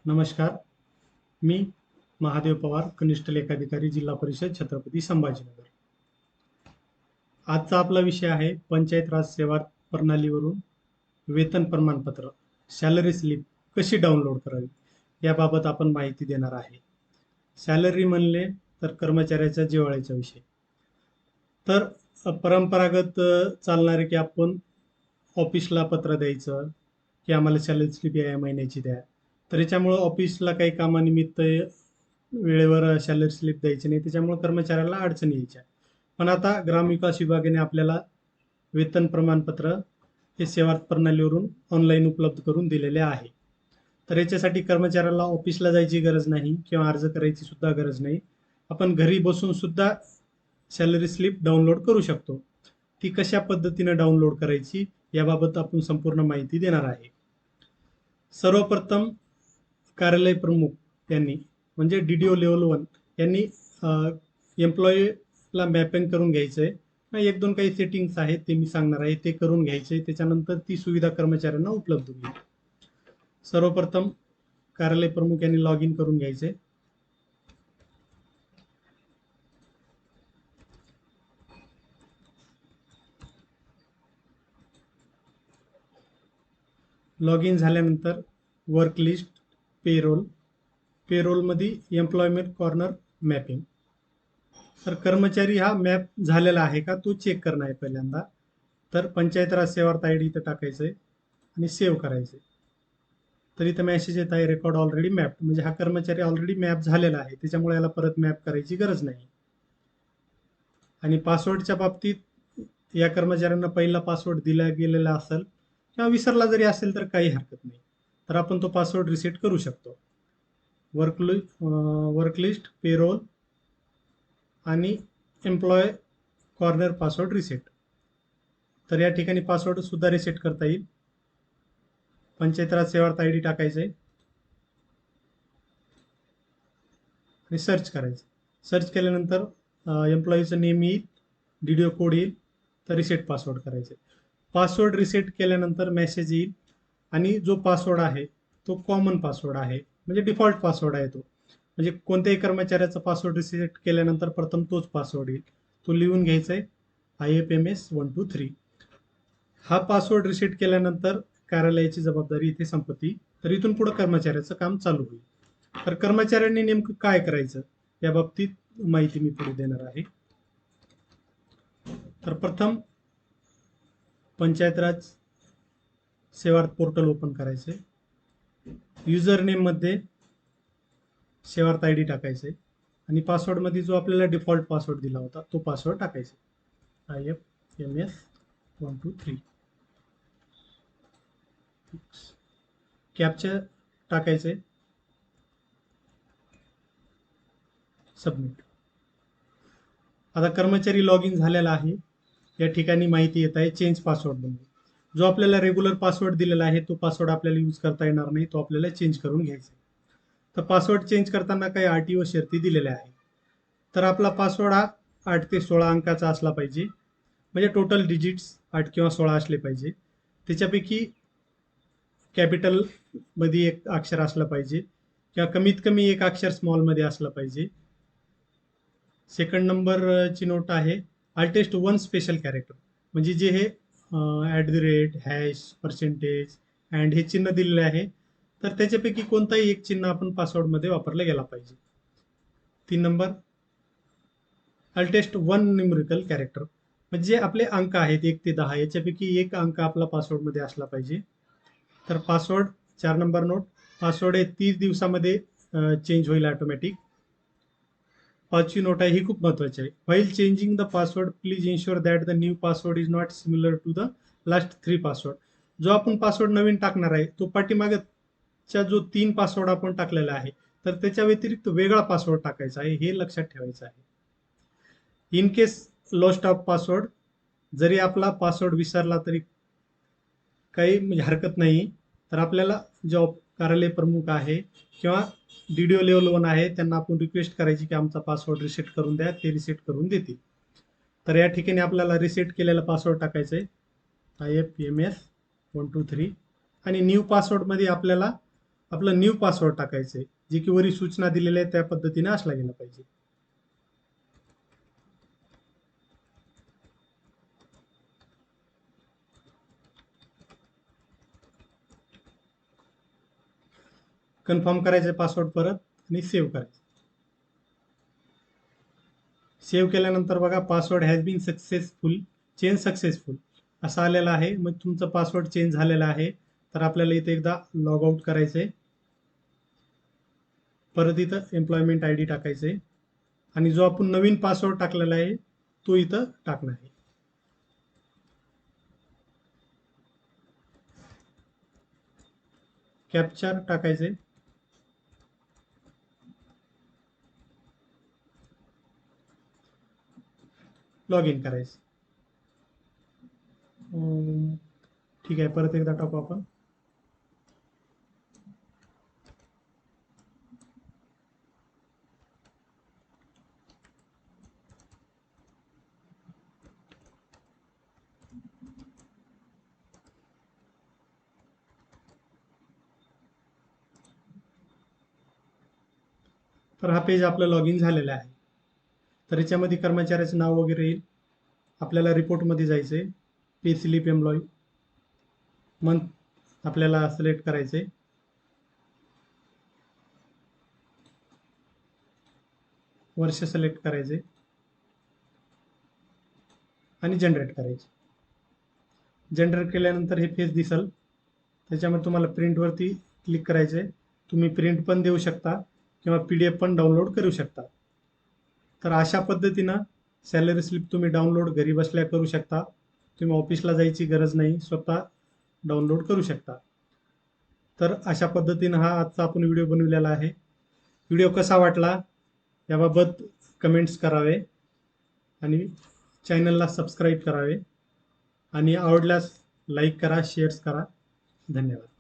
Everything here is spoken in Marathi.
नमस्कार. मी महादेव पवार, कनिष्ठ लेखाधिकारी, जिल्हा परिषद, छत्रपती संभाजीनगर. आजचा आपला विषय आहे पंचायत राज सेवा प्रणालीवरून वेतन प्रमाणपत्र सॅलरी स्लिप कशी डाउनलोड करावी याबाबत आपण माहिती देणार आहे. सॅलरी म्हणले तर कर्मचाऱ्याच्या जिव्हाळ्याचा विषय. तर परंपरागत चालणारे की आपण ऑफिसला पत्र द्यायचं की आम्हाला सॅलरी स्लिप या महिन्याची द्या. तर याच्यामुळं ऑफिसला काही कामानिमित्त वेळेवर सॅलरी स्लिप द्यायची नाही, त्याच्यामुळे कर्मचाऱ्याला अडचणी यायच्या. पण आता ग्रामविकास विभागाने आपल्याला वेतन प्रमाणपत्र हे सेवा प्रणालीवरून ऑनलाईन उपलब्ध करून दिलेले आहे. तर याच्यासाठी कर्मचाऱ्याला ऑफिसला जायची गरज नाही किंवा अर्ज करायची सुद्धा गरज नाही. आपण घरी बसून सुद्धा सॅलरी स्लिप डाउनलोड करू शकतो. ती कशा पद्धतीने डाउनलोड करायची याबाबत आपण संपूर्ण माहिती देणार आहे. सर्वप्रथम कार्यालय प्रमुख यांनी म्हणजे DDO लेवल 1 यांनी एम्प्लॉईला मॅपिंग करून घ्यायचं आहे. एक दोन काही सेटिंग्स आहेत ते मी सांगणार आहे, ते करून घ्यायचे. त्याच्यानंतर ती सुविधा कर्मचाऱ्यांना उपलब्ध होईल. सर्वप्रथम कार्यालय प्रमुख यांनी लॉग इन करून घ्यायचे. लॉग इन झाल्यानंतर वर्क लिस्ट, पेरोलमध्ये एम्प्लॉयमेंट कॉर्नर मॅपिंग. तर कर्मचारी हा मॅप झालेला आहे का तो चेक करणं आहे पहिल्यांदा. तर पंचायत राज सेवार्थ ID इथं टाकायचं आहे आणि सेव्ह करायचं आहे. तर इथं मेसेज येत आहे रेकॉर्ड ऑलरेडी मॅप, म्हणजे हा कर्मचारी ऑलरेडी मॅप झालेला आहे, त्याच्यामुळे याला परत मॅप करायची गरज नाही. आणि पासवर्डच्या बाबतीत या कर्मचाऱ्यांना पहिला पासवर्ड दिला गेलेला असेल किंवा विसरला जरी असेल तर काही हरकत नाही, तर आपण तो पासवर्ड रिसेट करू शकतो. वर्क लिस्ट, पेरोल आणि एम्प्लॉय कॉर्नर पासवर्ड रिसेट. तर या ठिकाणी पासवर्ड सुद्धा रिसेट करता येईल. पंचायत राज सेवार्थ ID टाकायचं आहे आणि सर्च करायचं. सर्च केल्यानंतर एम्प्लॉईचं नेम येईल, DDO कोड येईल, तर रिसेट पासवर्ड करायचे. पासवर्ड रिसेट केल्यानंतर मेसेज येईल आणि जो पासवर्ड आहे तो कॉमन पासवर्ड आहे, म्हणजे डिफॉल्ट पासवर्ड आहे तो. म्हणजे कोणत्याही कर्मचाऱ्याचा पासवर्ड रिसेट केल्यानंतर प्रथम तोच पासवर्ड येईल, तो लिहून घ्यायचा आहे, IFMS 123. हा पासवर्ड रिसेट केल्यानंतर कार्यालयाची जबाबदारी इथे संपत्ती. तर इथून पुढे कर्मचाऱ्याचं काम चालू होईल. तर कर्मचाऱ्यांनी नेमकं काय करायचं या बाबतीत माहिती मी पुढे देणार आहे. तर प्रथम पंचायत राज सेवार्थ पोर्टल ओपन करायचे. युजर नेम मध्ये सेवार्थ ID टाकायचे आणि पासवर्ड मध्ये जो आपल्याला डिफॉल्ट पासवर्ड दिला होता तो पासवर्ड टाकायचा, IFMS 123. कॅप्चा टाकायचे, सबमिट. आता कर्मचारी लॉग इन झालेला आहे. या ठिकाणी माहिती येत आहे चेंज पासवर्ड म्हणून. जो आपल्याला रेग्युलर पासवर्ड दिलेला आहे तो पासवर्ड आपल्याला यूज करता येणार नाही, तो आपल्याला चेंज करून घ्यायचा. तर पासवर्ड चेंज करताना काही अटी व शर्ती दिलेल्या आहेत. तर आपला पासवर्ड हा 8 ते 16 अंकाचा असला पाहिजे, म्हणजे टोटल डिजिट्स 8 किंवा 16 असले पाहिजे. त्याच्यापैकी कॅपिटल मध्ये एक अक्षर असलं पाहिजे किंवा कमीत कमी एक अक्षर स्मॉल मध्ये असलं पाहिजे. सेकंड नंबरची नोट आहे अल्टेस्ट 1 स्पेशल कॅरेक्टर, म्हणजे जे हे @ हॅश, पर्सेंटेज अँड हे चिन्ह दिलेले आहे, तर त्याच्यापैकी कोणताही एक चिन्ह आपण पासवर्डमध्ये वापरला गेला पाहिजे. 3 नंबर अल्टेस्ट 1 न्यूमेरिकल कॅरेक्टर, म्हणजे आपले अंक आहेत 1 ते 10 याच्यापैकी एक अंक आपला पासवर्डमध्ये असला पाहिजे. तर पासवर्ड 4 नंबर नोट, पासवर्ड हे 30 दिवसामध्ये चेंज होईल ऑटोमॅटिक. 5वी नोट आहे, ही खूप महत्वाची आहे. While changing the password please ensure that the new password is not similar to the last 3 password. जो आपण पासवर्ड नवीन टाकणार आहे तो पाठीमागच्या जो 3 पासवर्ड आपण टाकलेला आहे तर त्याच्या व्यतिरिक्त वेगळा पासवर्ड टाकायचा आहे, हे लक्षात ठेवायचं आहे. In case lost of password, जरी आपला पासवर्ड विसरला तरी काही म्हणजे हरकत नाही. तर आपल्याला जो कार्यालय प्रमुख आहे किंवा DDO लेवल 1 आहे त्यांना आपण रिक्वेस्ट करायची की आमचा पासवर्ड रिसेट करून द्या, ते रिसेट करून देतील. तर या ठिकाणी आपल्याला रिसेट केलेला पासवर्ड टाकायचा आहे, IFMS 123. आणि न्यू पासवर्ड मध्ये आपल्याला आपलं न्यू पासवर्ड टाकायचं आहे, जे की वरी सूचना दिलेल्या आहे त्या पद्धतीने असला गेला पाहिजे. कन्फर्म करायचं पासवर्ड परत आणि सेव्ह करायचं. सेव्ह केल्यानंतर बघा password has been successful, change successful असं आलेलं आहे. मग तुमचं पासवर्ड चेंज झालेला आहे. तर आपल्याला इथे एकदा लॉग आउट करायचं आहे. परत इथं एम्प्लॉयमेंट आय डी टाकायचं आहे आणि जो आपण नवीन पासवर्ड टाकलेला आहे तो इथं टाकणार आहे. कॅप्चर टाकायचे, लॉग इन करायचं. ठीक आहे, परत एकदा टाकू आपण. तर हा पेज आपलं लॉग इन झालेला आहे. तर याच्यामध्ये कर्मचाऱ्याचं नाव वगैरे येईल. आपल्याला रिपोर्टमध्ये जायचं आहे. पे स्लिप एम्प्लॉई मंथ आपल्याला सिलेक्ट करायचं आहे. वर्ष सिलेक्ट करायचे आणि जनरेट करायचे. जनरेट केल्यानंतर हे पेज दिसल. त्याच्यामध्ये तुम्हाला प्रिंटवरती क्लिक करायचं आहे. तुम्ही प्रिंट पण देऊ शकता किंवा PDF पण डाउनलोड करू शकता. तर अशा पद्धतीनं सॅलरी स्लिप तुम्ही डाउनलोड घरी बसल्या करू शकता. तुम्ही ऑफिसला जायची गरज नाही, स्वतः डाउनलोड करू शकता. तर अशा पद्धतीनं हा आजचा आपण व्हिडिओ बनवलेला आहे. व्हिडिओ कसा वाटला याबाबत कमेंट्स करावे आणि चॅनलला सबस्क्राईब करावे आणि आवडल्यास लाईक करा, शेअर्स करा. धन्यवाद.